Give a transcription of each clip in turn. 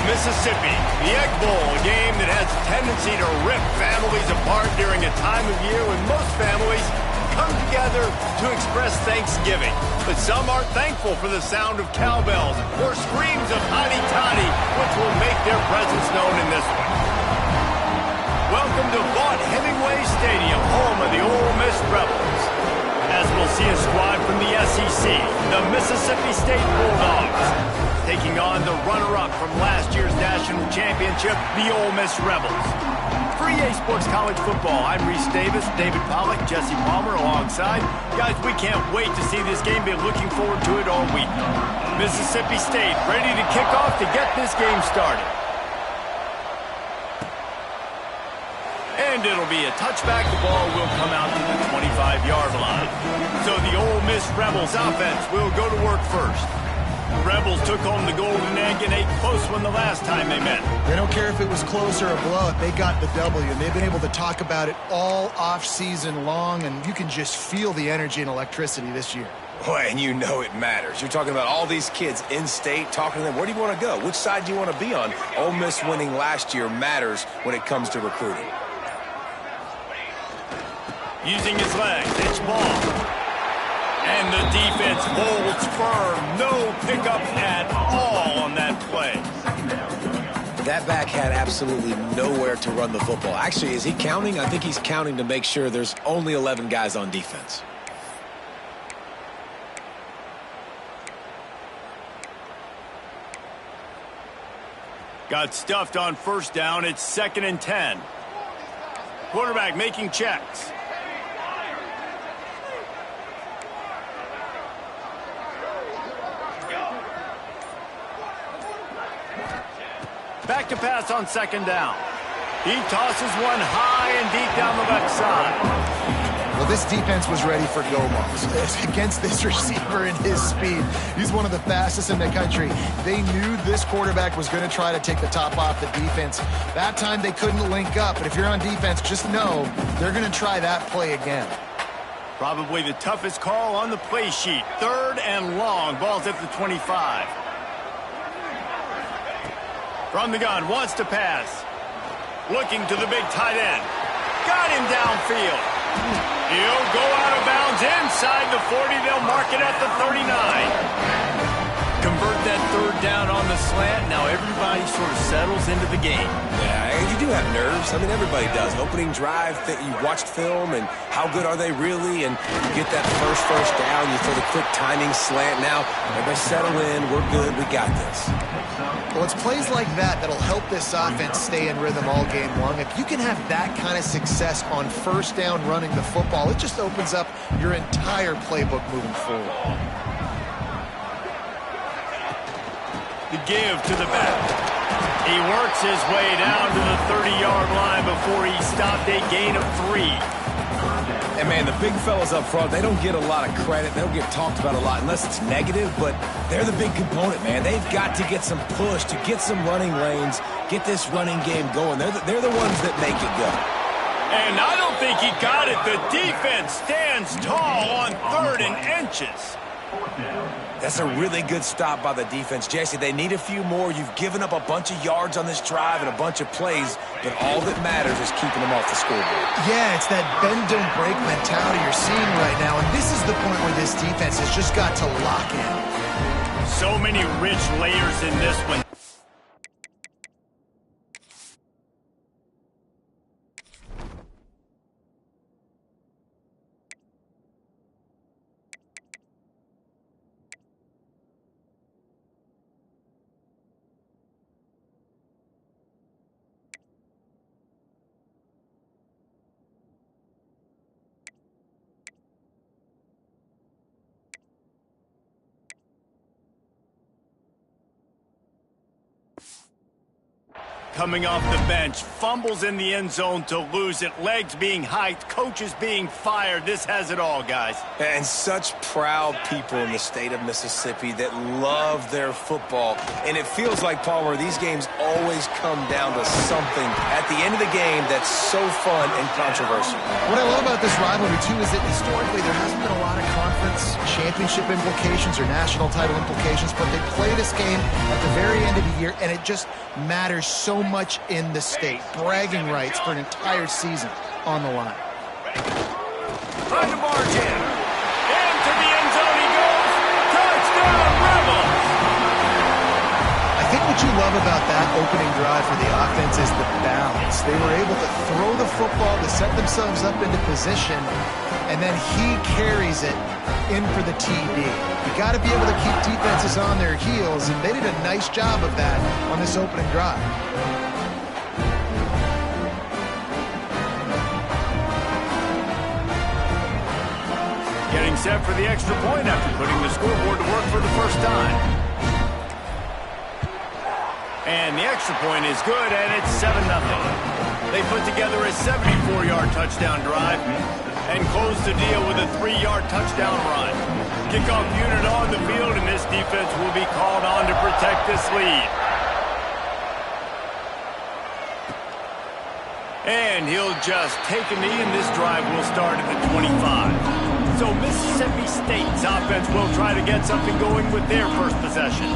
Mississippi. The Egg Bowl, a game that has a tendency to rip families apart during a time of year when most families come together to express Thanksgiving. But some are thankful for the sound of cowbells or screams of hotty toddy, which will make their presence known in this one. Welcome to Vaught-Hemingway Stadium, home of the Ole Miss Rebels. As we'll see a squad from the SEC, the Mississippi State Bulldogs, taking on the runner-up from last year's national championship, the Ole Miss Rebels. For EA Sports College Football, I'm Reese Davis, David Pollack, Jesse Palmer alongside. Guys, we can't wait to see this game. Been looking forward to it all week. Mississippi State ready to kick off to get this game started. And it'll be a touchback. The ball will come out to the 25-yard line. So the Ole Miss Rebels offense will go to work first. The Rebels took home the golden egg in a close one the last time they met. They don't care if it was close or a blowout. They got the W, and they've been able to talk about it all off-season long, and you can just feel the energy and electricity this year. Boy, and you know it matters. You're talking about all these kids in state, talking to them. Where do you want to go? Which side do you want to be on? Ole Miss winning last year matters when it comes to recruiting. Using his legs, it's ball. And the defense holds firm. No pickups at all on that play. That back had absolutely nowhere to run the football. Actually, is he counting? I think he's counting to make sure there's only 11 guys on defense. Got stuffed on first down. It's 2nd and 10. Quarterback making checks. Back to pass on 2nd down. He tosses one high and deep down the left side. Well, this defense was ready for go-balls. Against this receiver and his speed, he's one of the fastest in the country. They knew this quarterback was going to try to take the top off the defense. That time they couldn't link up, but if you're on defense, just know they're going to try that play again. Probably the toughest call on the play sheet. 3rd and long. Ball's at the 25. From the gun, wants to pass. Looking to the big tight end. Got him downfield. He'll go out of bounds inside the 40. They'll mark it at the 39. Convert that 3rd down on the slant. Now everybody sort of settles into the game. Yeah, you do have nerves. I mean, everybody does. Opening drive, you watched film, and how good are they really? And you get that first down. You throw the quick timing slant. Now, everybody settle in. We're good. We got this. Well, it's plays like that that'll help this offense stay in rhythm all game long. If you can have that kind of success on first down running the football, it just opens up your entire playbook moving forward. The give to the back. He works his way down to the 30-yard line before he stopped a gain of 3. And, man, the big fellas up front, they don't get a lot of credit. They don't get talked about a lot unless it's negative, but they're the big component, man. They've got to get some push, to get some running lanes, get this running game going. They're the ones that make it go. And I don't think he got it. The defense stands tall on 3rd and inches. That's a really good stop by the defense. Jesse, they need a few more. You've given up a bunch of yards on this drive and a bunch of plays, but all that matters is keeping them off the scoreboard. Yeah, it's that bend, don't break mentality you're seeing right now, and this is the point where this defense has just got to lock in. So many rich layers in this one. Coming off the bench, fumbles in the end zone to lose it, legs being hiked, coaches being fired. This has it all, guys. And such proud people in the state of Mississippi that love their football. And it feels like, Palmer, these games always come down to something at the end of the game that's so fun and controversial. What I love about this rivalry, too, is that historically there hasn't been a lot of conference championship implications or national title implications, but they play this game at the very end of the year, and it just matters so much in the state. Bragging rights for an entire season on the line. Trying to barge in. Into the end zone he goes. Touchdown, Rebels! I think what you love about that opening drive for the offense is the balance. They were able to throw the football to set themselves up into position, and then he carries it in for the TD. You got to be able to keep defenses on their heels, and they did a nice job of that on this opening drive. Getting set for the extra point after putting the scoreboard to work for the first time. And the extra point is good, and it's 7-0. They put together a 74-yard touchdown drive and close the deal with a 3-yard touchdown run. Kickoff unit on the field, and this defense will be called on to protect this lead. And he'll just take a knee, and this drive will start at the 25. So Mississippi State's offense will try to get something going with their first possession.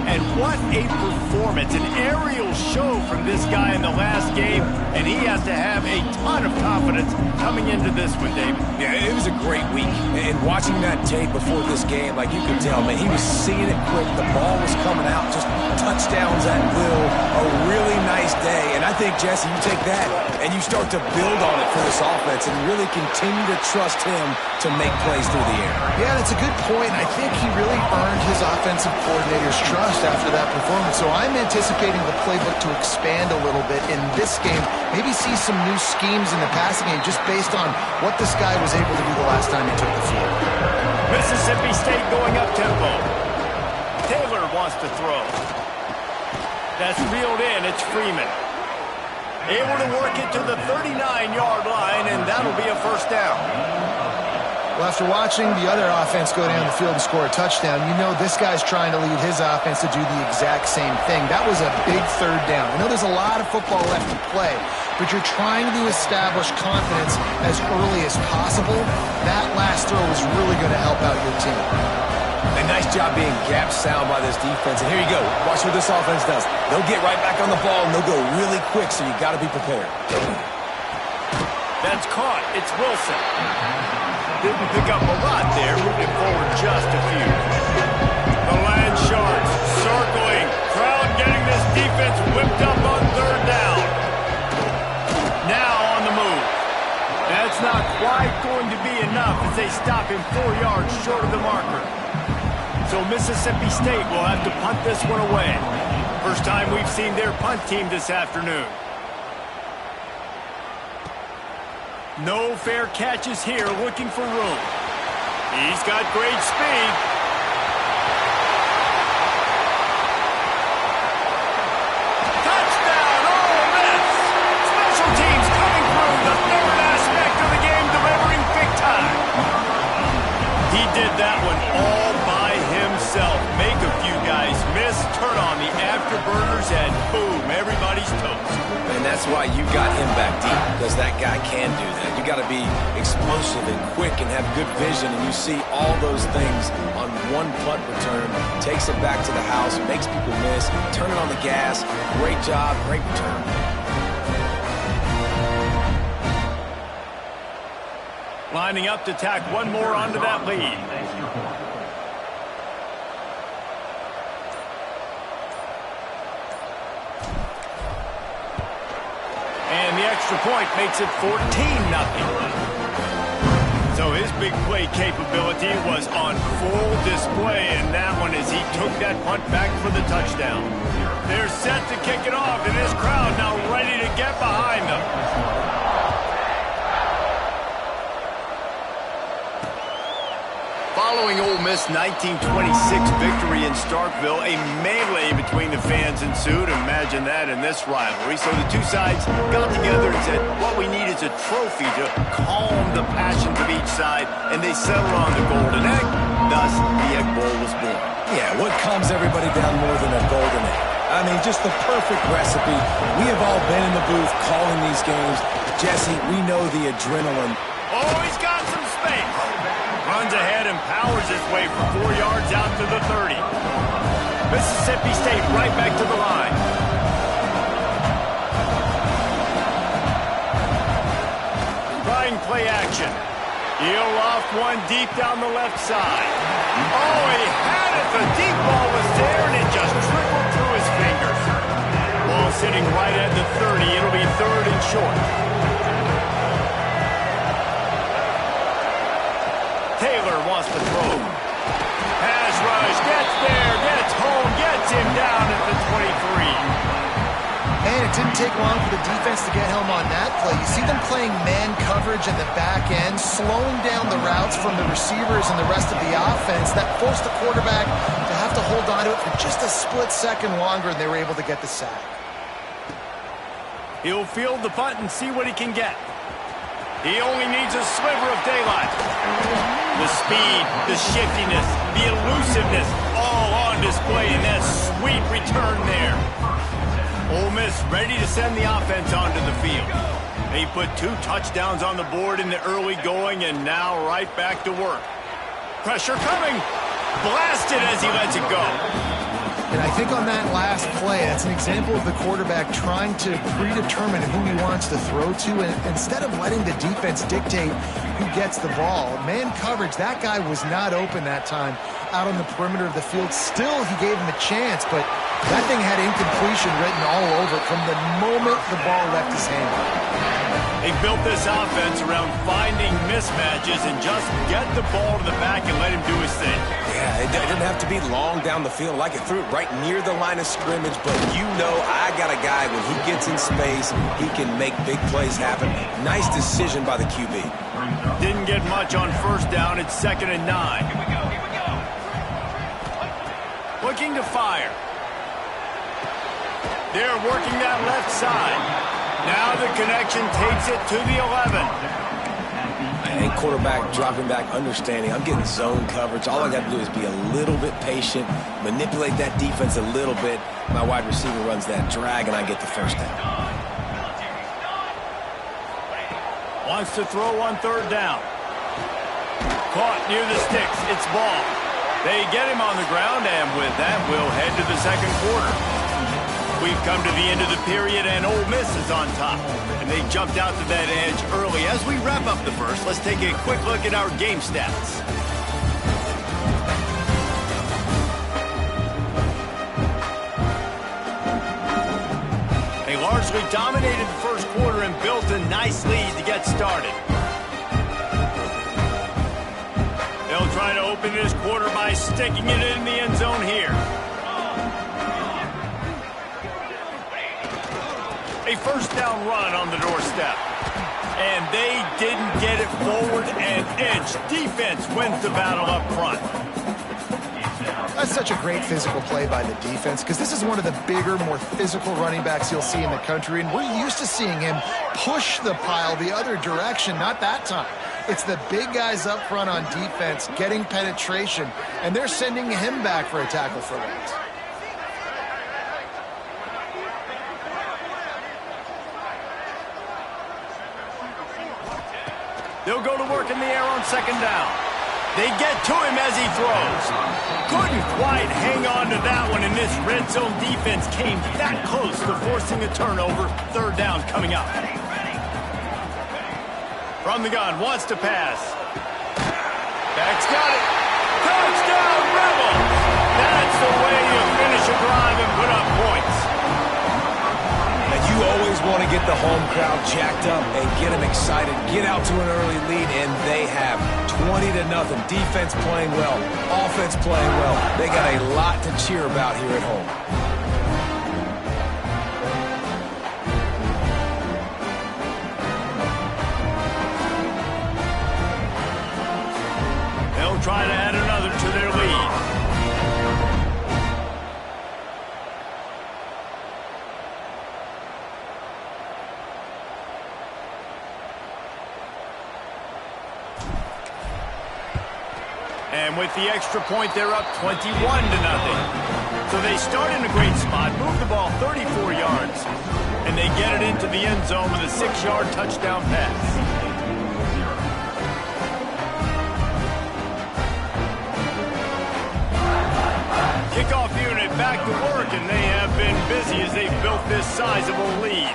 And what a performance, an aerial show from this guy in the last game, and he has to have a ton of confidence coming into this one, David. Yeah, it was a great week. And watching that tape before this game, like you could tell, man, he was seeing it quick. The ball was coming out, just touchdowns at will. A really nice day. And I think, Jesse, you take that and you start to build on it for this offense and really continue to trust him to make plays through the air. Yeah, that's a good point. I think he really earned his offensive coordinator's trust after that performance. So I'm anticipating the playbook to expand a little bit in this game. Maybe see some new schemes in the passing game just based on what this guy was able to do the last time he took the field. Mississippi State going up tempo. Taylor wants to throw. That's reeled in. It's Freeman. Able to work it to the 39-yard line, and that'll be a first down. Well, after watching the other offense go down the field and score a touchdown, you know this guy's trying to lead his offense to do the exact same thing. That was a big third down. I know there's a lot of football left to play, but you're trying to establish confidence as early as possible. That last throw is really going to help out your team. A nice job being gap sound by this defense. And here you go. Watch what this offense does. They'll get right back on the ball, and they'll go really quick, so you got to be prepared. That's caught. It's Wilson. Didn't pick up a lot there, moving forward just a few. The Land Sharks circling. Crowd getting this defense whipped up on third down. Now on the move. That's not quite going to be enough as they stop him 4 yards short of the marker. So Mississippi State will have to punt this one away. First time we've seen their punt team this afternoon. No fair catches here, looking for room. He's got great speed. Touchdown, Ole Miss! Special teams coming through, the third aspect of the game, delivering big time. He did that one all by himself. Make a few guys miss, turn on the afterburners, and boom, everybody's toast. And that's why you got him back deep, because that guy can do that. You got to be explosive and quick and have good vision, and you see all those things on one punt return. Takes it back to the house, makes people miss, turning on the gas. Great job, great return. Lining up to tack one more onto that lead. And the extra point makes it 14-0. So his big play capability was on full display in that one as he took that punt back for the touchdown. They're set to kick it off, and this crowd now ready to get behind them. Following Ole Miss' 1926 victory in Starkville, a melee between the fans ensued. Imagine that in this rivalry. So the two sides got together and said, what we need is a trophy to calm the passions of each side, and they settled on the Golden Egg. Thus, the Egg Bowl was born. Yeah, what calms everybody down more than a golden egg? I mean, just the perfect recipe. We have all been in the booth calling these games. Jesse, we know the adrenaline. Oh, he's got some space. runs ahead and powers his way for 4 yards out to the 30. Mississippi State right back to the line. Trying play action. He'll loft one deep down the left side. Oh, he had it. The deep ball was there, and it just trickled through his fingers. Ball sitting right at the 30. It'll be 3rd and short. Taylor wants to throw. Pass rush. Gets there. Gets home. Gets him down at the 23. And it didn't take long for the defense to get home on that play. You see them playing man coverage in the back end, slowing down the routes from the receivers and the rest of the offense. That forced the quarterback to have to hold on to it for just a split second longer, and they were able to get the sack. He'll field the punt and see what he can get. He only needs a sliver of daylight. The speed, the shiftiness, the elusiveness, all on display in that sweet return there. Ole Miss ready to send the offense onto the field. They put 2 touchdowns on the board in the early going, and now right back to work. Pressure coming. Blasted as he lets it go. And I think on that last play, that's an example of the quarterback trying to predetermine who he wants to throw to, and instead of letting the defense dictate who gets the ball. Man coverage, that guy was not open that time out on the perimeter of the field. Still, he gave him a chance, but that thing had incompletion written all over it from the moment the ball left his hand. They built this offense around finding mismatches and just get the ball to the back and let him do his thing. Yeah, it didn't have to be long down the field. Like it threw it right near the line of scrimmage, but you know I got a guy when he gets in space, he can make big plays happen. Nice decision by the QB. Didn't get much on first down. It's 2nd and 9. Here we go. Looking to fire. They're working that left side. Now the connection takes it to the 11. And quarterback dropping back, understanding I'm getting zone coverage. All I got to do is be a little bit patient, manipulate that defense a little bit. My wide receiver runs that drag, and I get the first down. Wants to throw on 3rd down. Caught near the sticks. It's ball. They get him on the ground, and with that, we'll head to the 2nd quarter. We've come to the end of the period, and Ole Miss is on top. And they jumped out to that edge early. As we wrap up the first, let's take a quick look at our game stats. They largely dominated the first quarter and built a nice lead to get started. They'll try to open this quarter by sticking it in the end zone here. A first down run on the doorstep. And they didn't get it forward an inch. Defense wins the battle up front. That's such a great physical play by the defense, because this is one of the bigger, more physical running backs you'll see in the country, and we're used to seeing him push the pile the other direction. Not that time. It's the big guys up front on defense getting penetration, and they're sending him back for a tackle for loss. They'll go to work in the air on 2nd down. They get to him as he throws. Couldn't quite hang on to that one, and this red zone defense came that close to forcing a turnover. 3rd down coming up. From the gun, wants to pass. Back's got it. Touchdown, Rebels! That's the way you finish a drive and put up points. You always want to get the home crowd jacked up and get them excited, get out to an early lead, and they have 20-0. Defense playing well, offense playing well. They got a lot to cheer about here at home. They'll try to add another to their lead. And with the extra point, they're up 21-0. So they start in a great spot, move the ball 34 yards, and they get it into the end zone with a 6-yard touchdown pass. Kickoff unit back to work, and they have been busy as they've built this sizable lead.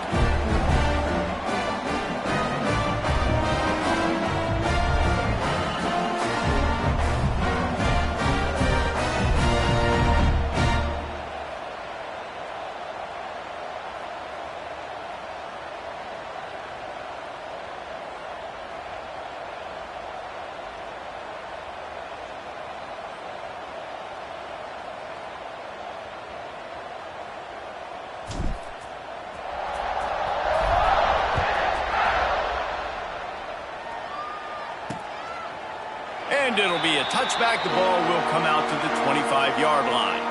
And it'll be a touchback. The ball will come out to the 25-yard line.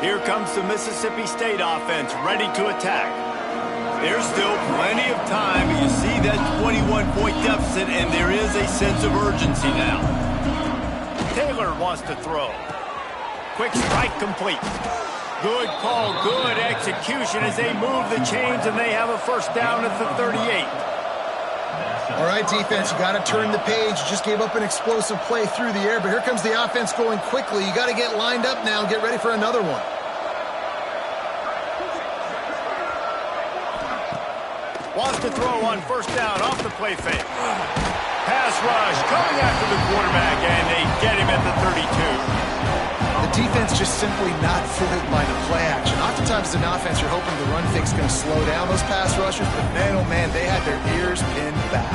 Here comes the Mississippi State offense ready to attack. There's still plenty of time. You see that 21-point deficit, and there is a sense of urgency now. Taylor wants to throw. Quick strike complete. Good call, good execution as they move the chains, and they have a first down at the 38. All right, defense, you got to turn the page. You just gave up an explosive play through the air, but here comes the offense going quickly. You got to get lined up now and get ready for another one. Wants to throw on first down off the play fake. Pass rush coming after the quarterback, and they get him at the 32. The defense just simply not fooled by the play action. Oftentimes as an offense, you're hoping the run fake's going to slow down those pass rushers, but man, oh man, they had their ears pinned back.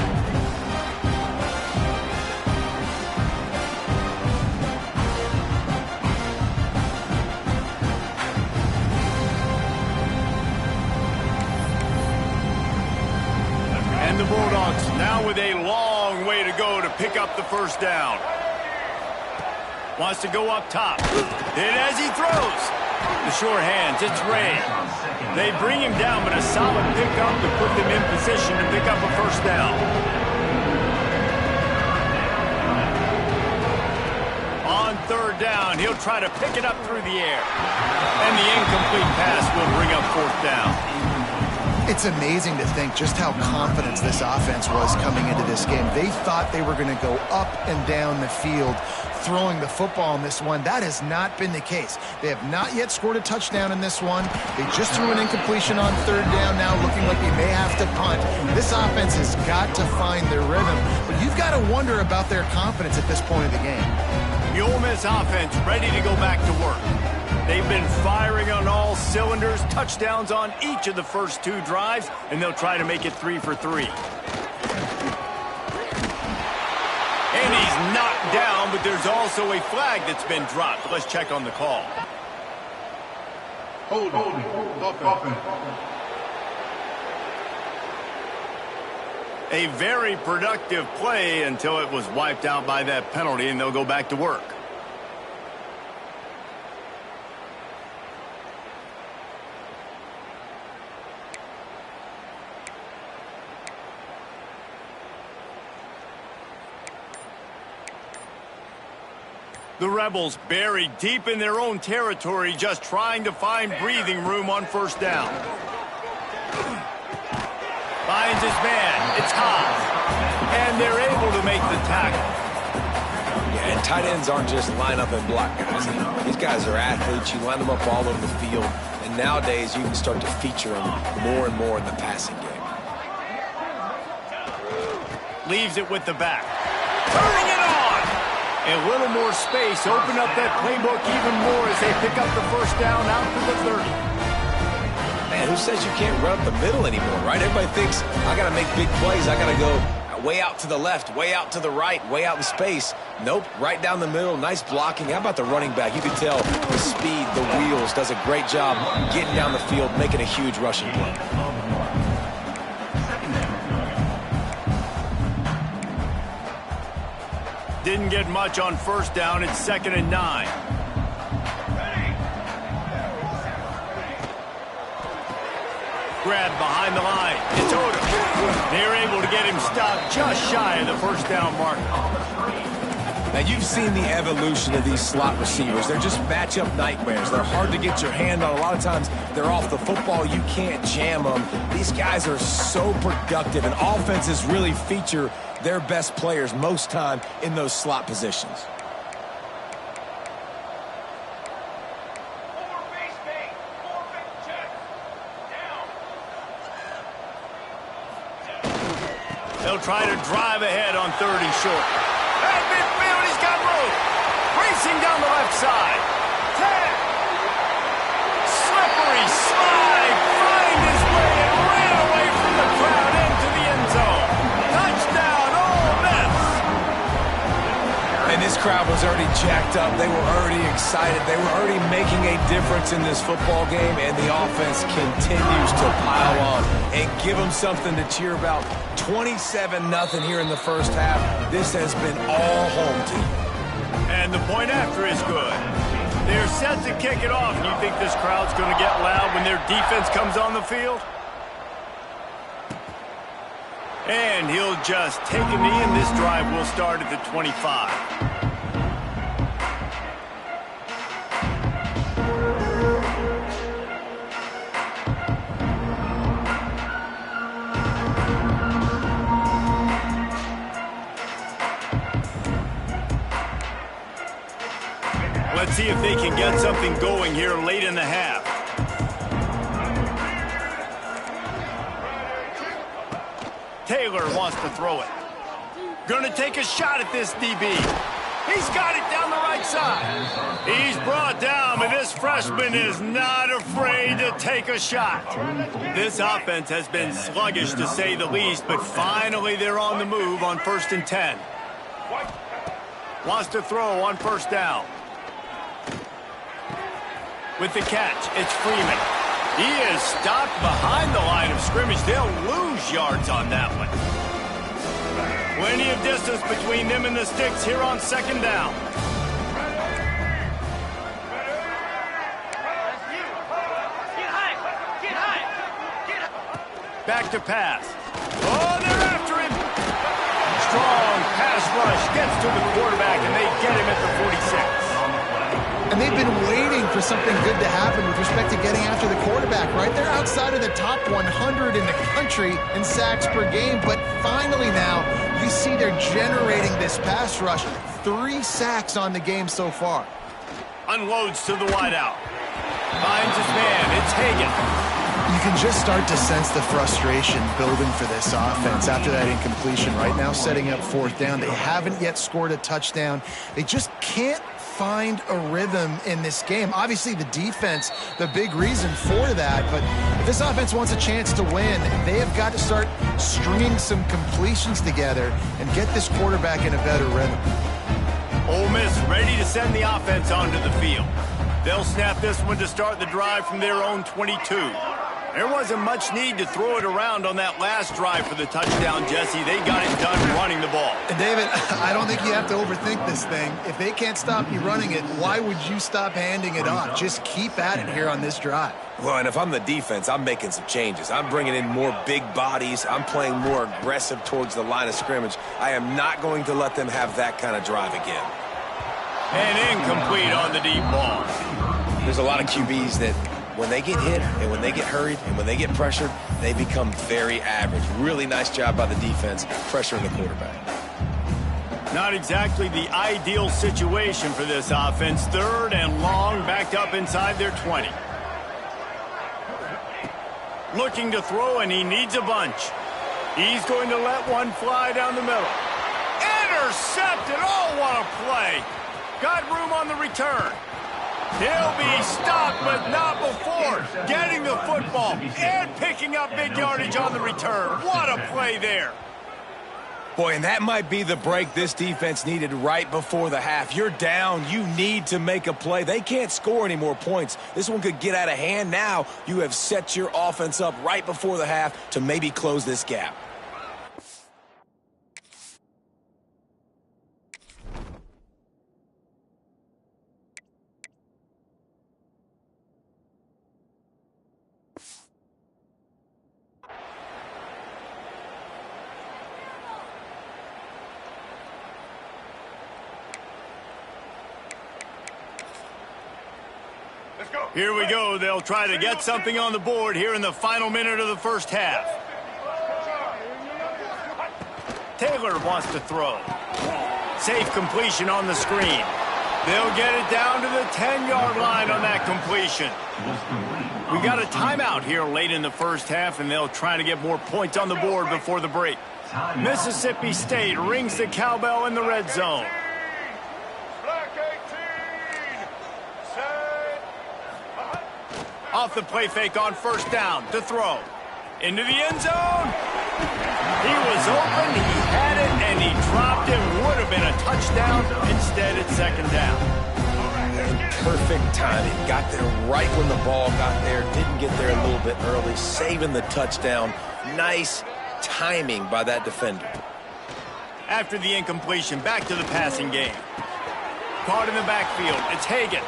And the Bulldogs now with a long way to go to pick up the first down. Wants to go up top. And as he throws, the short hands, it's Ray. They bring him down, but a solid pickup to put them in position to pick up a first down. On third down, he'll try to pick it up through the air. And the incomplete pass will bring up fourth down. It's amazing to think just how confident this offense was coming into this game. They thought they were going to go up and down the field throwing the football in this one. That has not been the case. They have not yet scored a touchdown in this one. They just threw an incompletion on third down now, looking like they may have to punt. This offense has got to find their rhythm, but you've got to wonder about their confidence at this point of the game. The Ole Miss offense ready to go back to work. They've been firing on all cylinders, touchdowns on each of the first two drives, and they'll try to make it 3 for 3. And he's knocked down, but there's also a flag that's been dropped. Let's check on the call. Holding. A very productive play until it was wiped out by that penalty, and they'll go back to work. The Rebels buried deep in their own territory, just trying to find breathing room on first down. Finds his man. It's high. And they're able to make the tackle. Yeah, and tight ends aren't just line up and block guys. These guys are athletes. You line them up all over the field. And nowadays, you can start to feature them more and more in the passing game. Leaves it with the back. Turning it on. A little more space. Open up that playbook even more as they pick up the first down out to the 30. Man, who says you can't run up the middle anymore, right? Everybody thinks, I got to make big plays. I got to go way out to the left, way out to the right, way out in space. Nope, right down the middle. Nice blocking. How about the running back? You can tell the speed, the wheels, does a great job getting down the field, making a huge rushing play. Didn't get much on first down. It's 2nd and 9. Grab behind the line. It's Odom. They're able to get him stopped just shy of the first down mark. Now, you've seen the evolution of these slot receivers. They're just matchup nightmares. They're hard to get your hand on. A lot of times, they're off the football. You can't jam them. These guys are so productive, and offenses really feature their best players most time in those slot positions. They'll try to drive ahead on 3rd and short. At midfield, he's got room. Racing down the left side. 10. Slippery slide. Find his way and ran away from the crowd into the end zone. Touchdown, Ole Miss. And this crowd was already jacked up. They were already excited. They were already making a difference in this football game, and the offense continues to pile on and give them something to cheer about. 27-0 here in the first half. This has been all home team. And the point after is good. They're set to kick it off. You think this crowd's going to get loud when their defense comes on the field? And he'll just take a knee, and this drive will start at the 25. Let's see if they can get something going here late in the half. Taylor wants to throw it. Gonna take a shot at this DB. He's got it down the right side. He's brought down, but this freshman is not afraid to take a shot. This offense has been sluggish, to say the least, but finally they're on the move on 1st and 10. Wants to throw on 1st down. With the catch, it's Freeman. He is stopped behind the line of scrimmage. They'll lose yards on that one. Plenty of distance between them and the sticks here on 2nd down. Back to pass. Oh, they're after him. Strong pass rush gets to the quarterback, and they get him at the 46. And they've been waiting for something good to happen with respect to getting after the quarterback, right? They're outside of the top 100 in the country in sacks per game, but finally now you see they're generating this pass rush. 3 sacks on the game so far. Unloads to the wideout. Finds his man. It's Hagan. You can just start to sense the frustration building for this offense after that incompletion. Right now setting up 4th down. They haven't yet scored a touchdown. They just can't find a rhythm in this game. Obviously the defense, the big reason for that, but if this offense wants a chance to win, they have got to start stringing some completions together and get this quarterback in a better rhythm. Ole Miss ready to send the offense onto the field. They'll snap this one to start the drive from their own 22. There wasn't much need to throw it around on that last drive for the touchdown, Jesse. They got it done running the ball. And David, I don't think you have to overthink this thing. If they can't stop you running it, why would you stop handing it off? Just keep at it here on this drive. Well, and if I'm the defense, I'm making some changes. I'm bringing in more big bodies. I'm playing more aggressive towards the line of scrimmage. I am not going to let them have that kind of drive again. And incomplete on the deep ball. There's a lot of QBs that when they get hit and when they get hurried and when they get pressured, they become very average. Really nice job by the defense pressuring the quarterback. Not exactly the ideal situation for this offense. 3rd and long, backed up inside their 20. Looking to throw, and he needs a bunch. He's going to let one fly down the middle. Intercepted! Oh, what a play! Got room on the return. He'll be stopped, but not before getting the football and picking up big yardage on the return. What a play there. Boy, and that might be the break this defense needed right before the half. You're down. You need to make a play. They can't score any more points. This one could get out of hand now. You have set your offense up right before the half to maybe close this gap. Here we go. They'll try to get something on the board here in the final minute of the first half. Taylor wants to throw. Safe completion on the screen. They'll get it down to the 10-yard line on that completion. We got a timeout here late in the first half, and they'll try to get more points on the board before the break. Mississippi State rings the cowbell in the red zone. Off the play fake on first down to throw. Into the end zone. He was open, he had it, and he dropped it. Would have been a touchdown. Instead, it's second down. Perfect timing. Got there right when the ball got there. Didn't get there a little bit early. Saving the touchdown. Nice timing by that defender. After the incompletion, back to the passing game. Caught in the backfield. It's Hagan.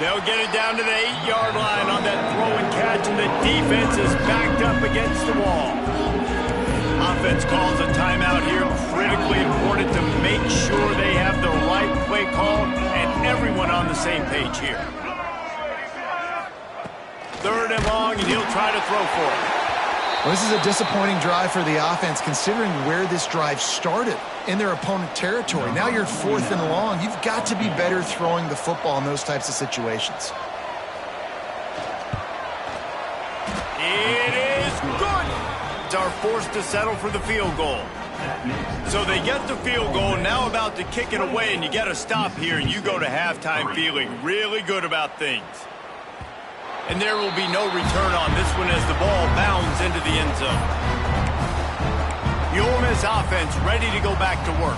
They'll get it down to the 8-yard line on that throw and catch, and the defense is backed up against the wall. Offense calls a timeout here. Critically important to make sure they have the right play call and everyone on the same page here. Third and long, and he'll try to throw for it. Well, this is a disappointing drive for the offense, considering where this drive started, in their opponent territory. Now you're 4th and long. You've got to be better throwing the football in those types of situations. It is good. Are forced to settle for the field goal. So they get the field goal, now about to kick it away, and you get a stop here, and you go to halftime feeling really good about things. And there will be no return on this one as the ball bounds into the end zone. The Ole Miss offense ready to go back to work.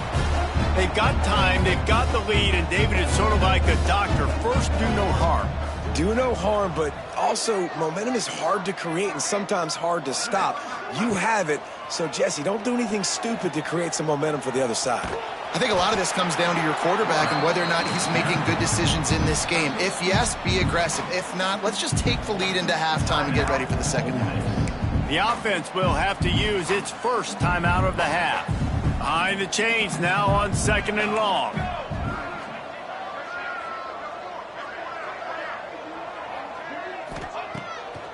They've got time, they've got the lead, and David is sort of like a doctor. First, do no harm. Do no harm, but also momentum is hard to create and sometimes hard to stop. You have it, so Jesse, don't do anything stupid to create some momentum for the other side. I think a lot of this comes down to your quarterback and whether or not he's making good decisions in this game. If yes, be aggressive. If not, let's just take the lead into halftime and get ready for the second half. The offense will have to use its first timeout of the half. Behind the chains now on 2nd and long.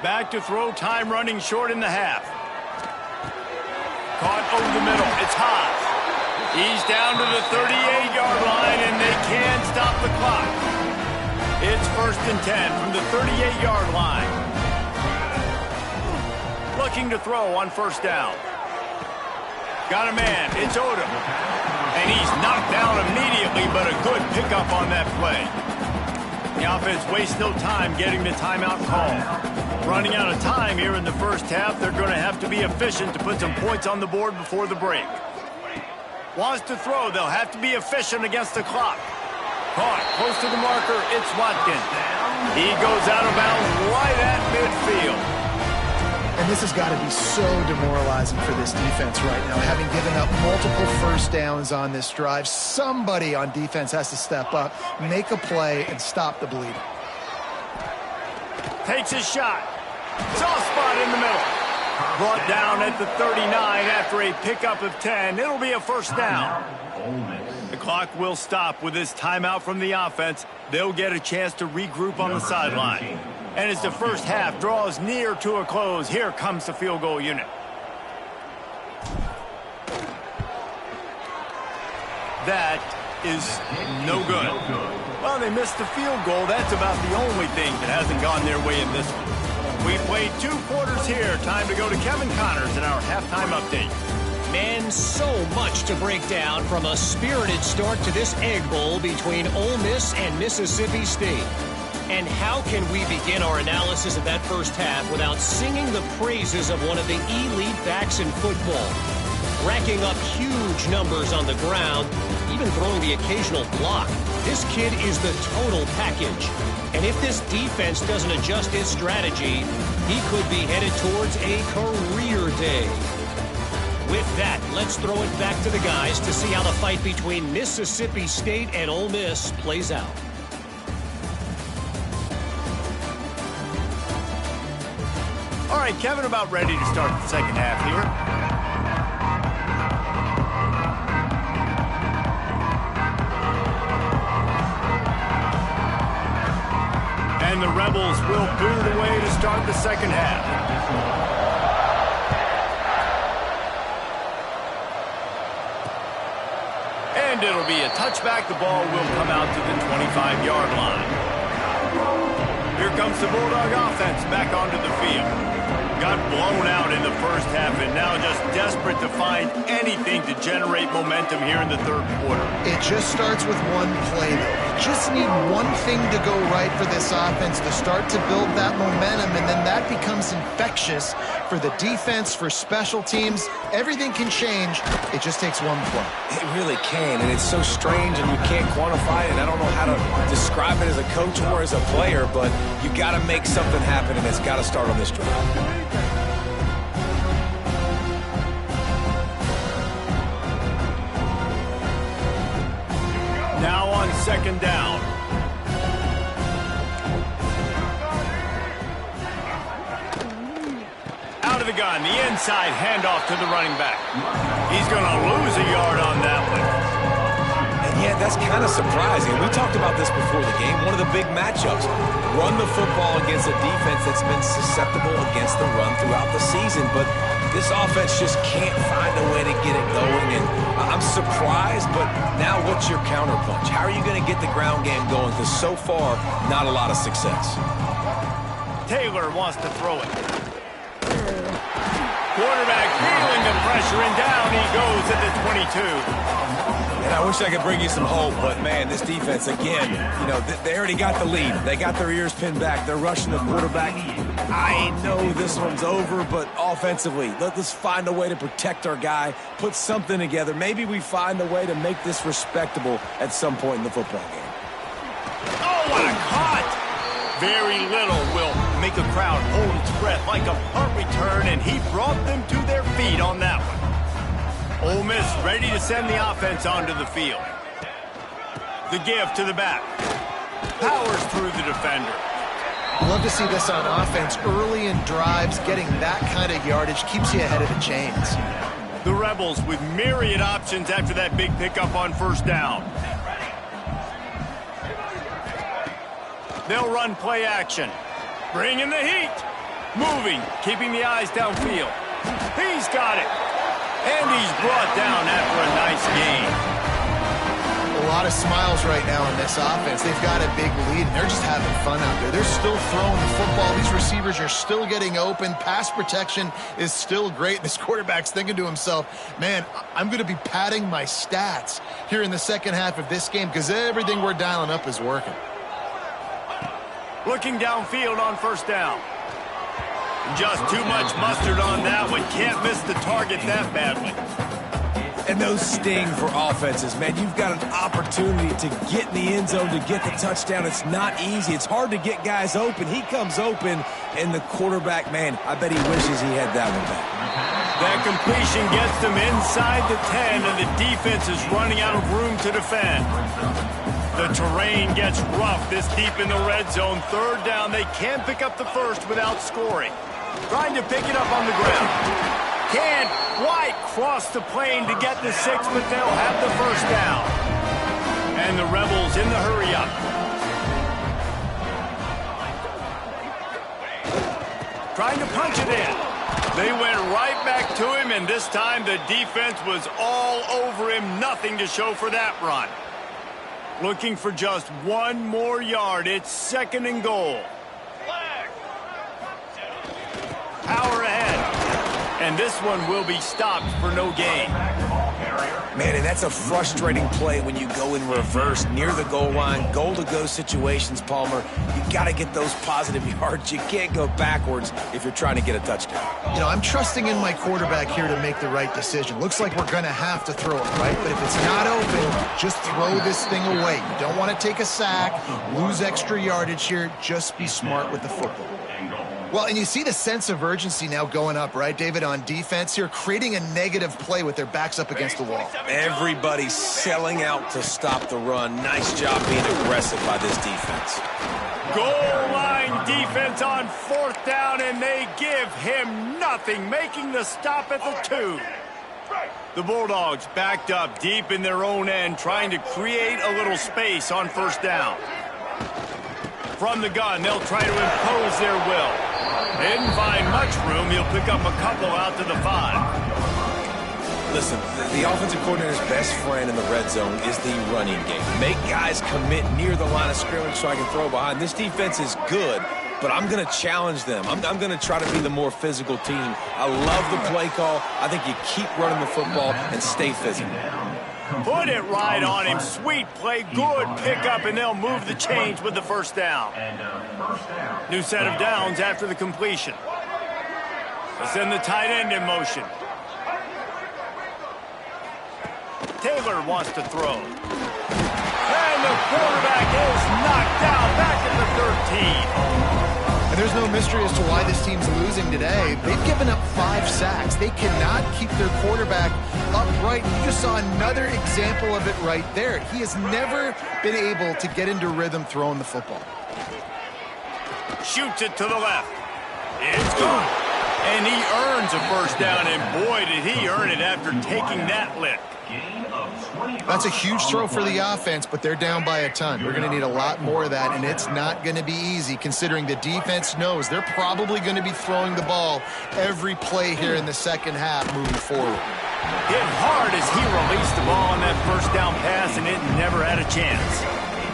Back to throw, time running short in the half. Caught over the middle, it's Haas. He's down to the 38-yard line, and they can't stop the clock. It's 1st and 10 from the 38-yard line. Looking to throw on first down. Got a man, it's Odom. And he's knocked down immediately, but a good pickup on that play. The offense wastes no time getting the timeout call. Running out of time here in the first half, they're going to have to be efficient to put some points on the board before the break. Wants to throw, they'll have to be efficient against the clock. Caught, close to the marker, it's Watkins. He goes out of bounds right at midfield. And this has got to be so demoralizing for this defense right now, having given up multiple first downs on this drive. Somebody on defense has to step up, make a play, and stop the bleeding. Takes his shot. Soft spot in the middle. Brought down at the 39 after a pickup of 10. It'll be a first down. The clock will stop with this timeout from the offense. They'll get a chance to regroup on the sideline. And as the first half draws near to a close, here comes the field goal unit. That is no good. Well, they missed the field goal. That's about the only thing that hasn't gone their way in this one. We played 2 quarters here. Time to go to Kevin Connors in our halftime update. Man, so much to break down from a spirited start to this Egg Bowl between Ole Miss and Mississippi State. And how can we begin our analysis of that first half without singing the praises of one of the elite backs in football? Racking up huge numbers on the ground, even throwing the occasional block. This kid is the total package. And if this defense doesn't adjust its strategy, he could be headed towards a career day. With that, let's throw it back to the guys to see how the fight between Mississippi State and Ole Miss plays out. All right, Kevin, about ready to start the second half here. And the Rebels will boot it away to start the second half. And it'll be a touchback. The ball will come out to the 25-yard line. Here comes the Bulldog offense back onto the field. got blown out in the first half and now just desperate to find anything to generate momentum here in the third quarter. It just starts with one play, though. You just need one thing to go right for this offense to start to build that momentum, and then that becomes infectious for the defense, for special teams. Everything can change. It just takes one play. It really can, and it's so strange, and you can't quantify it, and I don't know how to describe it as a coach or as a player, but you got to make something happen, and it's got to start on this drive. Now on second down. Out of the gun, the inside handoff to the running back. He's going to lose a yard on that one. And yeah, that's kind of surprising. We talked about this before the game. One of the big matchups. Run the football against a defense that's been susceptible against the run throughout the season. But this offense just can't find a way to get it going. And I'm surprised, but now what's your counterpunch? How are you going to get the ground game going? Because so far, not a lot of success. Taylor wants to throw it. Quarterback feeling the pressure, and down he goes at the 22. And I wish I could bring you some hope, but, man, this defense, again, you know, they already got the lead. They got their ears pinned back. They're rushing the quarterback. I know this one's over, but offensively, let's find a way to protect our guy, put something together. Maybe we find a way to make this respectable at some point in the football game. Oh, what a cut! Very little will make a crowd hold its breath like a punt return, and he brought them to their feet on that one. Ole Miss ready to send the offense onto the field. The give to the back. Powers through the defender. Love to see this on offense. Early in drives, getting that kind of yardage keeps you ahead of the chains. The Rebels with myriad options after that big pickup on first down. They'll run play action. Bringing the heat. Moving, keeping the eyes downfield. He's got it. And he's brought down after a nice gain. A lot of smiles right now in this offense. They've got a big lead, and they're just having fun out there. They're still throwing the football. These receivers are still getting open. Pass protection is still great. This quarterback's thinking to himself, man, I'm going to be padding my stats here in the second half of this game because everything we're dialing up is working. Looking downfield on first down. Just too much mustard on that one. Can't miss the target that badly. And those sting for offenses, man. You've got an opportunity to get in the end zone, to get the touchdown. It's not easy. It's hard to get guys open. He comes open, and the quarterback, man, I bet he wishes he had that one back. That completion gets them inside the 10, and the defense is running out of room to defend. The terrain gets rough this deep in the red zone. Third down, they can't pick up the first without scoring. Trying to pick it up on the ground. Can't quite cross the plane to get the 6, but they'll have the first down. And the Rebels in the hurry up. Trying to punch it in. They went right back to him, and this time the defense was all over him. Nothing to show for that run. Looking for just one more yard. It's second and goal. Power ahead. And this one will be stopped for no gain. Man, and that's a frustrating play when you go in reverse near the goal line, goal-to-go situations, Palmer. You got to get those positive yards. You can't go backwards if you're trying to get a touchdown. You know, I'm trusting in my quarterback here to make the right decision. Looks like we're going to have to throw it, right? But if it's not open, just throw this thing away. You don't want to take a sack, lose extra yardage here. Just be smart with the football. Well, and you see the sense of urgency now going up, right, David, on defense here, creating a negative play with their backs up against the wall. Everybody's selling out to stop the run. Nice job being aggressive by this defense. Goal line defense on fourth down, and they give him nothing, making the stop at the 2. The Bulldogs backed up deep in their own end, trying to create a little space on first down. From the gun, they'll try to impose their will. They didn't find much room. He'll pick up a couple out to the 5. Listen, the offensive coordinator's best friend in the red zone is the running game. Make guys commit near the line of scrimmage so I can throw behind. This defense is good, but I'm going to challenge them. I'm going to try to be the more physical team. I love the play call. I think you keep running the football and stay physical. Put it right on him. Sweet play, good pickup, and they'll move the chains with the first down. New set of downs after the completion. They'll send the tight end in motion. Taylor wants to throw. And the quarterback is knocked down back at the 13. And there's no mystery as to why this team's losing today. They've given up 5 sacks. They cannot keep their quarterback upright. You just saw another example of it right there. He has never been able to get into rhythm throwing the football. Shoots it to the left. It's good. And he earns a first down, and boy, did he earn it after taking that lick. That's a huge throw for the offense, but they're down by a ton. We're going to need a lot more of that, and it's not going to be easy considering the defense knows they're probably going to be throwing the ball every play here in the second half moving forward. Hit hard as he released the ball on that first down pass, and it never had a chance.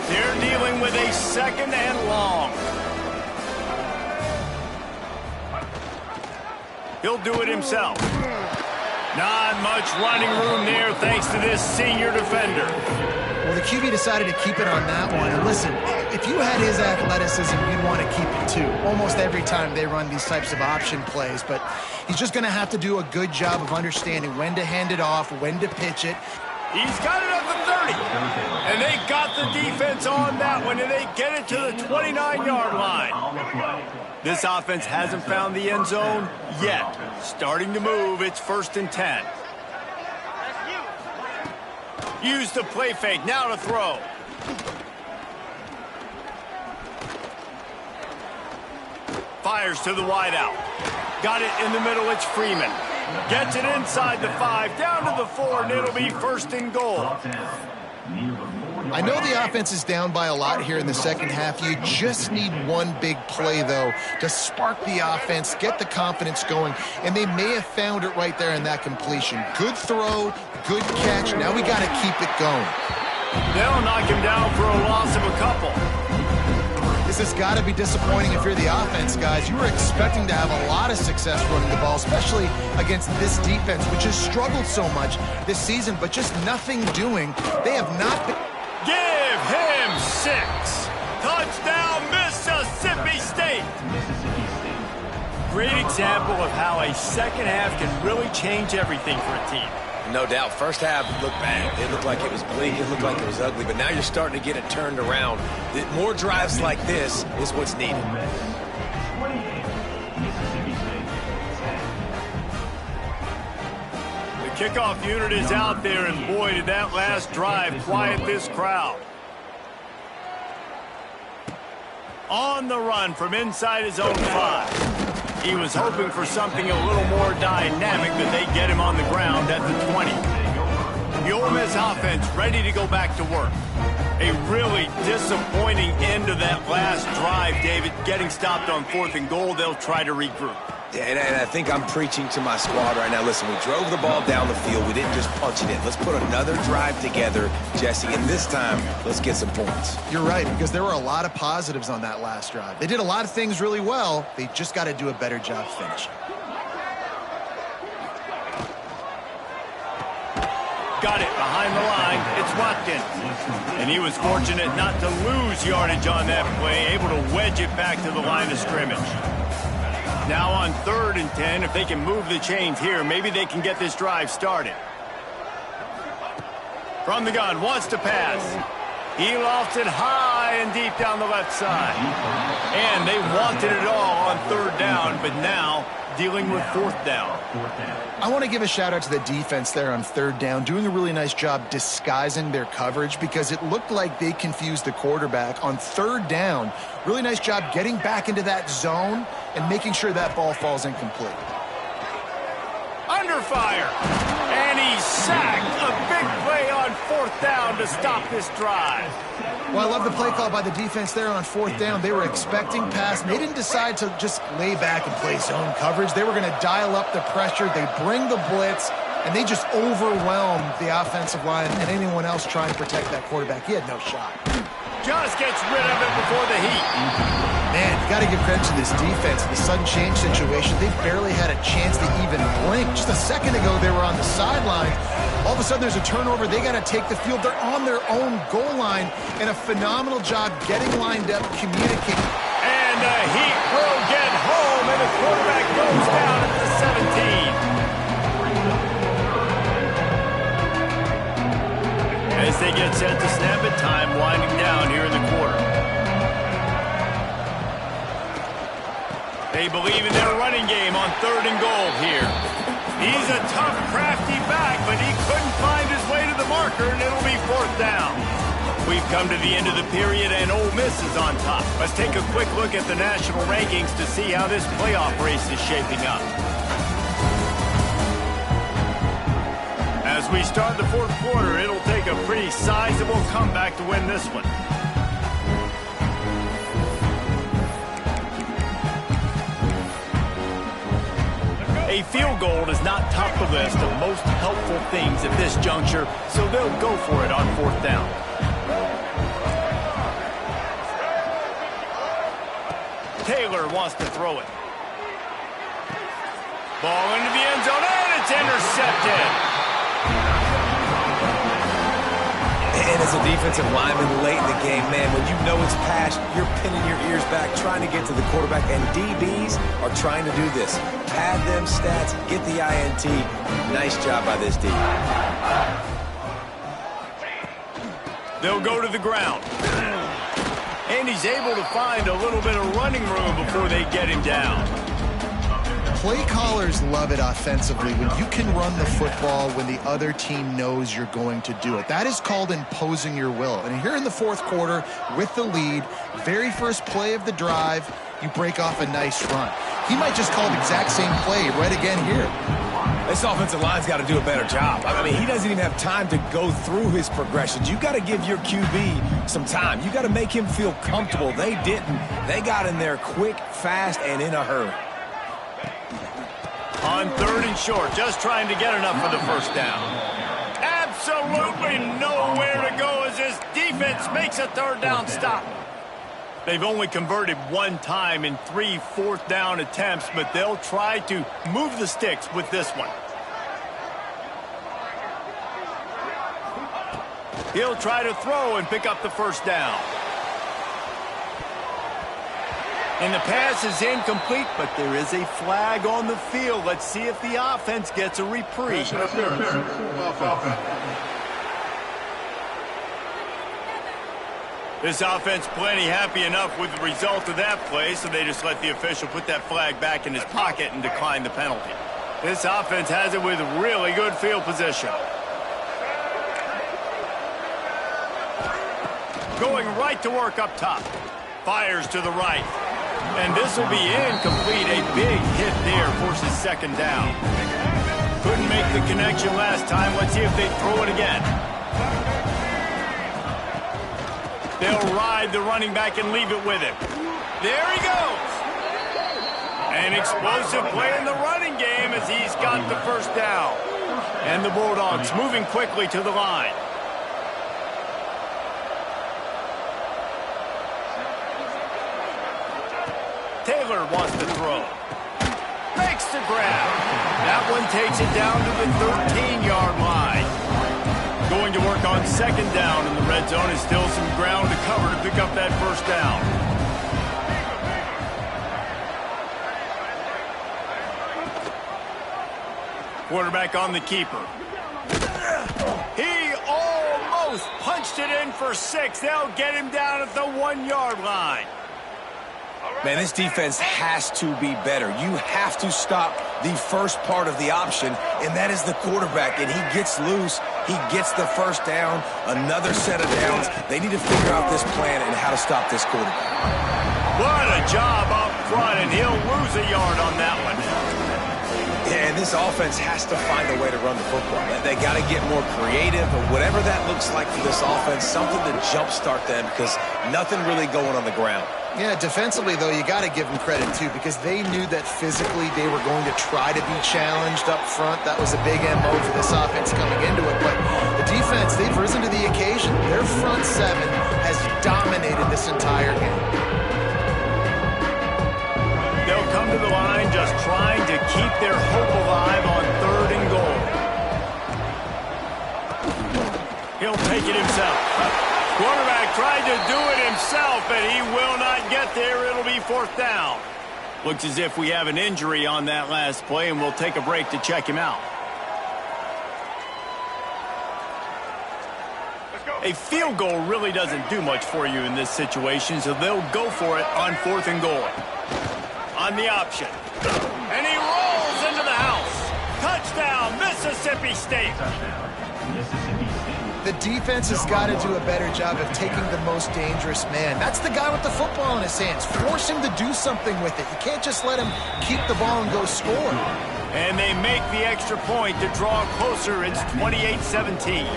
They're dealing with a second and long. He'll do it himself. Not much running room there thanks to this senior defender. Well, the QB decided to keep it on that one. And listen, if you had his athleticism, you'd want to keep it too. Almost every time they run these types of option plays. But he's just going to have to do a good job of understanding when to hand it off, when to pitch it. He's got it at the 30. And they got the defense on that one, and they get it to the 29-yard line. This offense hasn't found the end zone yet. Starting to move, it's 1st and 10. Use the play fake, now to throw. Fires to the wideout. Got it in the middle, it's Freeman. Gets it inside the 5, down to the 4, and it'll be 1st and goal. I know the offense is down by a lot here in the second half. You just need one big play, though, to spark the offense, get the confidence going, and they may have found it right there in that completion. Good throw, good catch. Now we got to keep it going. They'll knock him down for a loss of a couple. This has got to be disappointing if you're the offense, guys. You were expecting to have a lot of success running the ball, especially against this defense, which has struggled so much this season, but just nothing doing. They have not been... Give him 6. Touchdown, Mississippi State. Great example of how a second half can really change everything for a team. No doubt. First half looked bad. It looked like it was bleak. It looked like it was ugly. But now you're starting to get it turned around. More drives like this is what's needed. The kickoff unit is out there, and boy, did that last drive quiet this crowd. On the run from inside his own 5. He was hoping for something a little more dynamic, but they get him on the ground at the 20. The Ole Miss offense ready to go back to work. A really disappointing end to that last drive, David. Getting stopped on 4th and goal, they'll try to regroup. Yeah, and I think I'm preaching to my squad right now. Listen, we drove the ball down the field. We didn't just punch it in. Let's put another drive together, Jesse, and this time, let's get some points. You're right, because there were a lot of positives on that last drive. They did a lot of things really well. They just got to do a better job finishing. Got it behind the line. It's Watkins. And he was fortunate not to lose yardage on that play, able to wedge it back to the line of scrimmage. Now on 3rd and 10, if they can move the chains here, maybe they can get this drive started. From the gun, wants to pass. He lofts it high and deep down the left side. And they wanted it all on 3rd down, but now dealing with 4th down. I want to give a shout out to the defense there on 3rd down, doing a really nice job disguising their coverage because it looked like they confused the quarterback on 3rd down. Really nice job getting back into that zone and making sure that ball falls incomplete. Under fire. And he's sacked. A big play on 4th down to stop this drive. Well, I love the play call by the defense there on 4th down. They were expecting pass. They didn't decide to just lay back and play zone coverage. They were going to dial up the pressure. They bring the blitz, and they just overwhelmed the offensive line and anyone else trying to protect that quarterback. He had no shot. Just gets rid of it before the heat. Man, you got to give credit to this defense. The sudden change situation, they barely had a chance to even blink. Just a second ago, they were on the sideline. All of a sudden, there's a turnover. They got to take the field. They're on their own goal line, and a phenomenal job getting lined up, communicating. And the Heat will get home, and the quarterback goes down at the 17. As they get set to snap it, time winding down here in the quarter. They believe in their running game on 3rd and goal here. He's a tough, crafty back, but he couldn't find his way to the marker, and it'll be 4th down. We've come to the end of the period, and Ole Miss is on top. Let's take a quick look at the national rankings to see how this playoff race is shaping up. As we start the 4th quarter, it'll take a pretty sizable comeback to win this one. A field goal is not top of the list of most helpful things at this juncture, so they'll go for it on 4th down. Taylor wants to throw it. Ball into the end zone, and it's intercepted. And as a defensive lineman late in the game, man, when you know it's passed, you're pinning your ears back, trying to get to the quarterback, and DBs are trying to do this. Pad them stats, get the INT. Nice job by this D. They'll go to the ground. And he's able to find a little bit of running room before they get him down. Play callers love it offensively when you can run the football when the other team knows you're going to do it. That is called imposing your will. And here in the 4th quarter with the lead, very first play of the drive, you break off a nice run. He might just call the exact same play right again here. This offensive line's got to do a better job. I mean, he doesn't even have time to go through his progressions. You got to give your QB some time. You got to make him feel comfortable. They didn't. They got in there quick, fast, and in a hurry. On 3rd and short, just trying to get enough for the 1st down. Absolutely nowhere to go as this defense makes a 3rd down stop. They've only converted 1 time in 3 4th down attempts, but they'll try to move the sticks with this one. He'll try to throw and pick up the 1st down. And the pass is incomplete, but there is a flag on the field. Let's see if the offense gets a reprieve. This offense plenty happy enough with the result of that play, so they just let the official put that flag back in his pocket and decline the penalty. This offense has it with really good field position. Going right to work up top. Fires to the right. And this will be incomplete. A big hit there forces 2nd down. Couldn't make the connection last time. Let's see if they throw it again. They'll ride the running back and leave it with him. There he goes. An explosive play in the running game as he's got the 1st down. And the Bulldogs moving quickly to the line. Taylor wants to throw. Makes the grab. That one takes it down to the 13-yard line. Going to work on 2nd down in the red zone is still some ground to cover to pick up that 1st down. Quarterback on the keeper. He almost punched it in for 6. They'll get him down at the 1-yard line. Man, this defense has to be better. You have to stop the first part of the option, and that is the quarterback. And he gets loose. He gets the 1st down, another set of downs. They need to figure out this plan and how to stop this quarterback. What a job up front, and he'll lose a yard on that one. Yeah, and this offense has to find a way to run the football. They got to get more creative, or whatever that looks like for this offense, something to jumpstart them, because nothing really going on the ground. Yeah, defensively, though, you got to give them credit, too, because they knew that physically they were going to try to be challenged up front. That was a big MO for this offense coming into it. But the defense, they've risen to the occasion. Their front 7 has dominated this entire game. come to the line just trying to keep their hope alive on 3rd and goal. He'll take it himself. Quarterback tried to do it himself, but he will not get there. It'll be 4th down. Looks as if we have an injury on that last play, and we'll take a break to check him out. A field goal really doesn't do much for you in this situation, so they'll go for it on 4th and goal. On the option. And he rolls into the house. Touchdown, Mississippi State. The defense has got to do a better job of taking the most dangerous man. That's the guy with the football in his hands. Force him to do something with it. You can't just let him keep the ball and go score. And they make the extra point to draw closer. It's 28-17.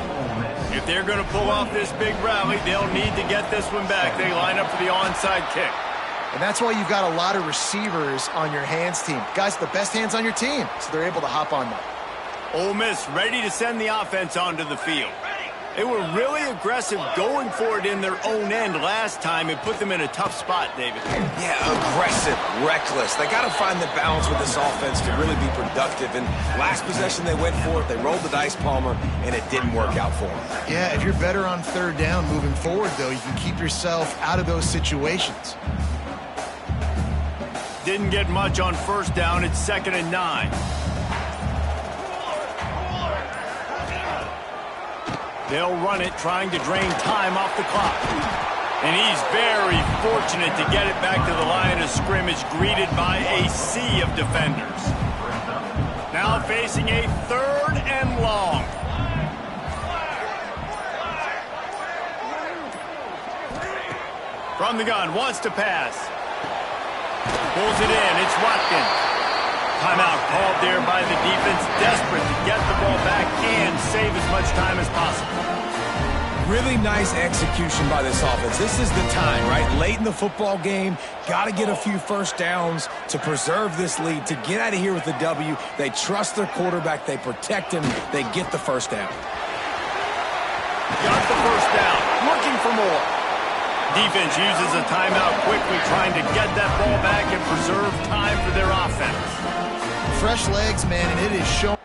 If they're going to pull off this big rally, they'll need to get this one back. They line up for the onside kick. And that's why you've got a lot of receivers on your hands team. Guys, the best hands on your team, so they're able to hop on them. Ole Miss ready to send the offense onto the field. They were really aggressive going for it in their own end last time and put them in a tough spot, David. Yeah, aggressive, reckless. They got to find the balance with this offense to really be productive. And last possession they went for it, they rolled the dice, Palmer, and it didn't work out for them. Yeah, if you're better on 3rd down moving forward, though, you can keep yourself out of those situations. Didn't get much on 1st down. It's 2nd and 9. They'll run it, trying to drain time off the clock. And he's very fortunate to get it back to the line of scrimmage, greeted by a sea of defenders. Now facing a 3rd and long. From the gun, wants to pass. Pulls it in, it's Watkins. Timeout called there by the defense, desperate to get the ball back and save as much time as possible. Really nice execution by this offense. This is the time, right? Late in the football game, got to get a few 1st downs to preserve this lead, to get out of here with the W. They trust their quarterback. They protect him. They get the 1st down. Got the 1st down, looking for more. Defense uses a timeout quickly, trying to get that ball back and preserve time for their offense. Fresh legs, man, and it is showing.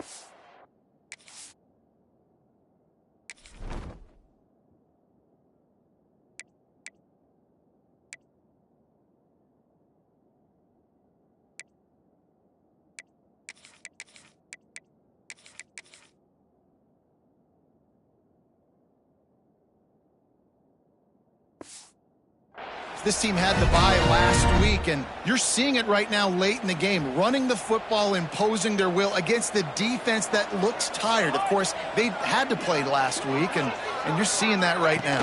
This team had the bye last week, and you're seeing it right now late in the game, running the football, imposing their will against the defense that looks tired. Of course, they had to play last week, and you're seeing that right now.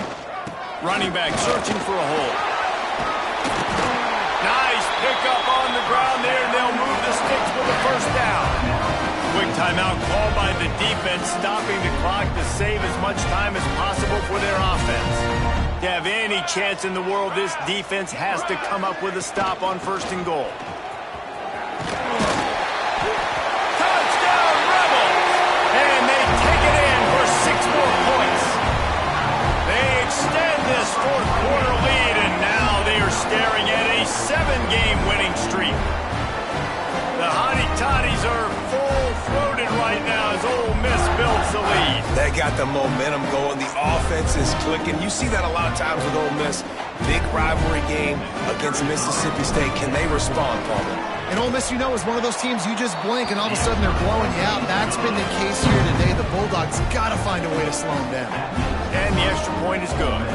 Running back searching for a hole. Nice pickup on the ground there, and they'll move the sticks with the 1st down. Quick timeout called by the defense, stopping the clock to save as much time as possible for their offense. To have any chance in the world, this defense has to come up with a stop on 1st and goal. Touchdown, Rebels! And they take it in for 6 more points. They extend this 4th quarter lead, and now they are staring at a 7-game winning streak. The Hottie Toddies are full-throated right now as Ole Miss builds the lead. They got the momentum going. The offense is clicking. You see that a lot of times with Ole Miss. Big rivalry game against Mississippi State. Can they respond, Palmer? And Ole Miss, you know, is one of those teams you just blink and all of a sudden they're blowing you out. That's been the case here today. The Bulldogs got to find a way to slow them down. And the extra point is good.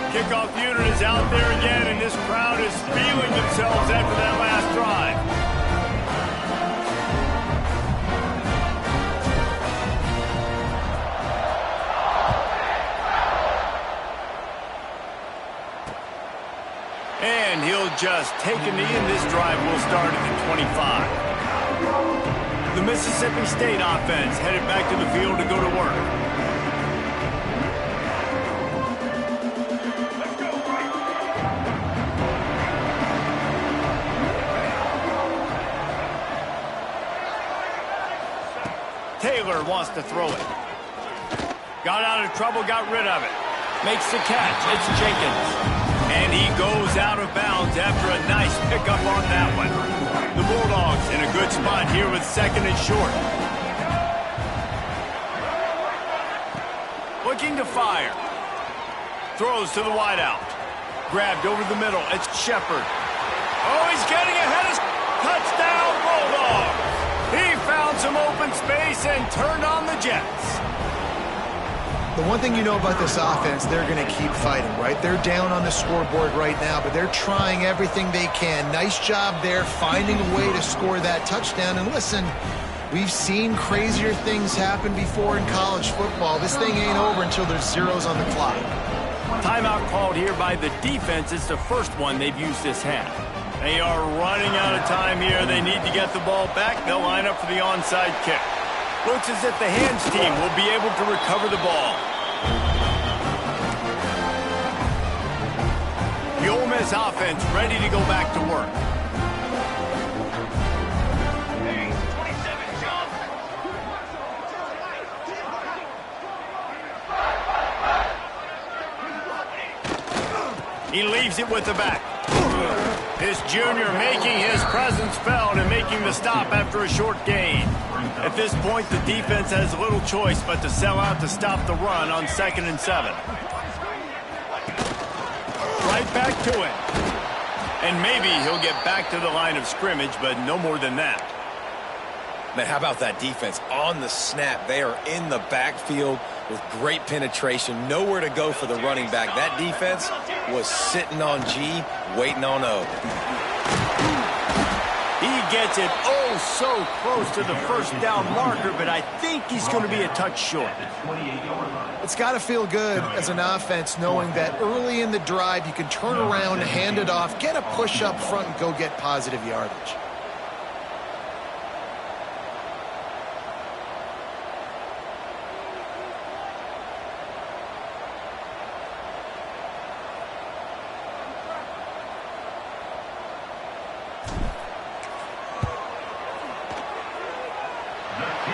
Kickoff unit is out there again, and this crowd is feeling themselves after that last drive. And he'll just take a knee, and this drive will start at the 25. The Mississippi State offense headed back to the field to go to work. Taylor wants to throw it. Got out of trouble, got rid of it. Makes the catch. It's Jenkins. And he goes out of bounds after a nice pickup on that one. The Bulldogs in a good spot here with second and short. Looking to fire. Throws to the wideout. Grabbed over the middle. It's Shepard. Oh, he's getting ahead of... Touchdown, Bulldogs! He found some open space and turned on the Jets. The one thing you know about this offense, they're going to keep fighting, right? They're down on the scoreboard right now, but they're trying everything they can. Nice job there, finding a way to score that touchdown. And listen, we've seen crazier things happen before in college football. This thing ain't over until there's zeros on the clock. Timeout called here by the defense. It's the first one they've used this half. They are running out of time here. They need to get the ball back. They'll line up for the onside kick. Looks as if the hands team will be able to recover the ball. The Ole Miss offense ready to go back to work. He leaves it with the back. This junior making his presence felt and making the stop after a short gain. At this point, the defense has little choice but to sell out to stop the run on 2nd and 7. Right back to it. And maybe he'll get back to the line of scrimmage, but no more than that. Man, how about that defense? On the snap, they are in the backfield with great penetration. Nowhere to go for the running back. That defense was sitting on G, waiting on O. He gets it so close to the first down marker, but I think he's going to be a touch short. It's got to feel good as an offense knowing that early in the drive you can turn around, hand it off, get a push up front, and go get positive yardage.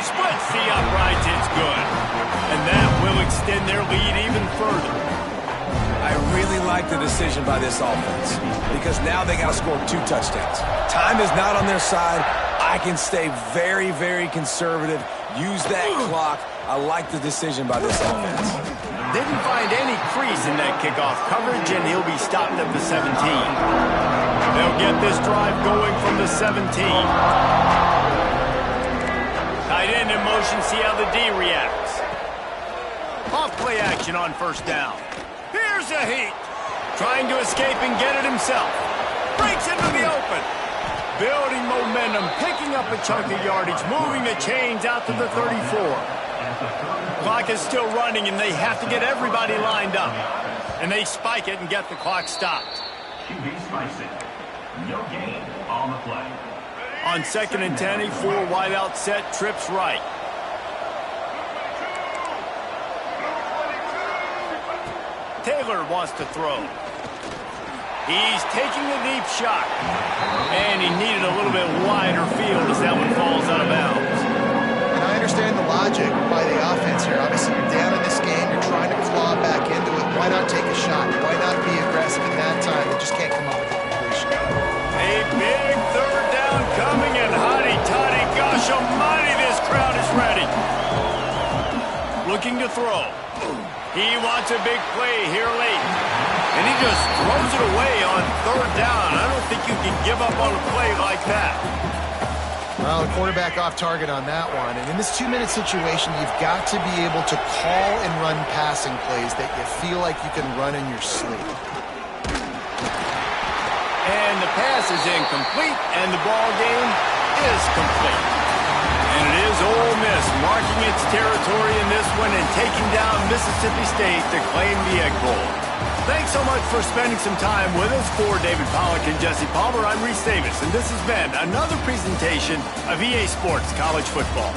Splits the uprights, it's good. And that will extend their lead even further. I really like the decision by this offense because now they got to score 2 touchdowns. Time is not on their side. I can stay very, very conservative, use that clock. I like the decision by this offense. Didn't find any crease in that kickoff coverage, and he'll be stopped at the 17. They'll get this drive going from the 17. Tight end in motion, see how the D reacts. Off play action on first down. Here's a heat. Trying to escape and get it himself. Breaks into the open. Building momentum, picking up a chunk of yardage, moving the chains out to the 34. Clock is still running, and they have to get everybody lined up. And they spike it and get the clock stopped. QB spikes it. No gain on the play. On 2nd and 10, a 4 wide out set, trips right. Taylor wants to throw. He's taking a deep shot. And he needed a little bit wider field as that one falls out of bounds. And I understand the logic by the offense here. Obviously, you're down in this game. You're trying to claw back into it. Why not take a shot? Why not be aggressive at that time? They just can't come up with a completion. A big third down coming, and hotty-toddy, gosh almighty, this crowd is ready. Looking to throw. He wants a big play here late. And he just throws it away on 3rd down. I don't think you can give up on a play like that. Well, the quarterback off target on that one. And in this 2-minute situation, you've got to be able to call and run passing plays that you feel like you can run in your sleep. And the pass is incomplete, and the ball game is complete. And it is Ole Miss marking its territory in this one and taking down Mississippi State to claim the Egg Bowl. Thanks so much for spending some time with us. For David Pollack and Jesse Palmer, I'm Reese Davis, and this has been another presentation of EA Sports College Football.